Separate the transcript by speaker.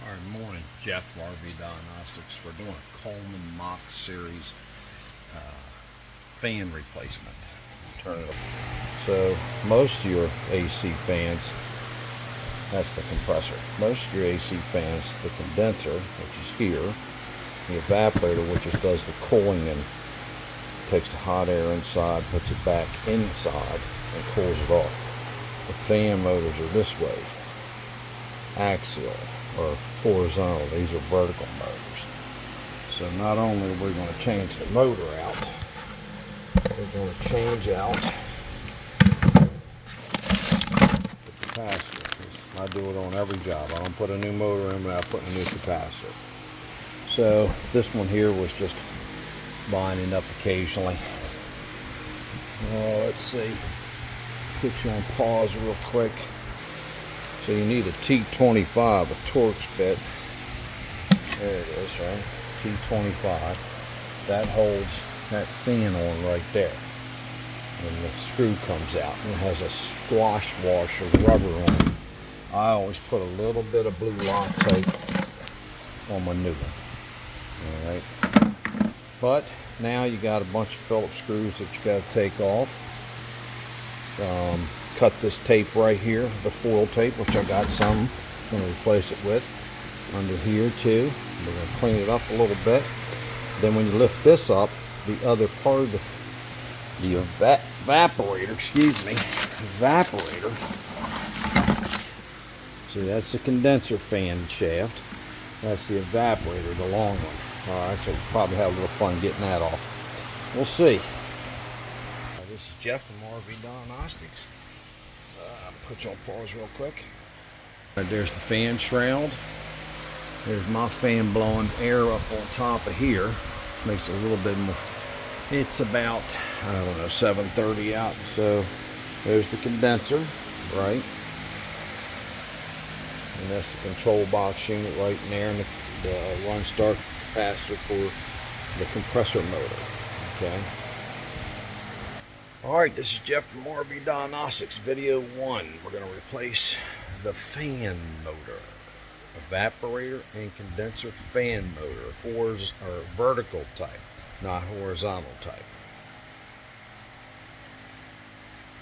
Speaker 1: All right, morning, Jeff from RV Diagnostics. We're doing a Coleman Mach series fan replacement. Turn it up. So most of your AC fans, that's the compressor. Most of your AC fans, the condenser, which is here, the evaporator, which just does the cooling and takes the hot air inside, puts it back inside, and cools it off. The fan motors are this way, axial or horizontal. These are vertical motors. So not only are we going to change the motor out, we're going to change out the capacitor. I do it on every job. I don't put a new motor in without putting a new capacitor. So this one here was just binding up occasionally. Let's see. Put you on pause real quick. So you need a T25, a Torx bit. There it is, right? T25. That holds that fan on right there. And the screw comes out and it has a squash washer rubber on it. I always put a little bit of blue lock tape on my new one. Alright. But now you got a bunch of Phillips screws that you got to take off. Cut this tape right here, the foil tape, which I got some. I'm going to replace it with under here too. We're going to clean it up a little bit. Then when you lift this up, the other part of the evaporator, see, that's the condenser fan shaft. That's the evaporator, the long one. Alright, so we'll probably have a little fun getting that off. We'll see. This is Jeff from RV Diagnostics. Put you on pause real quick. Right, there's the fan shroud. There's my fan blowing air up on top of here. Makes it a little bit more. It's about, I don't know, 7:30 out. So there's the condenser, right? And that's the control box unit right in there, and the run start capacitor for the compressor motor. Okay. Alright, this is Jeff from RV Diagnostics, video 1. We're going to replace the fan motor, evaporator and condenser fan motor, vertical type, not horizontal type.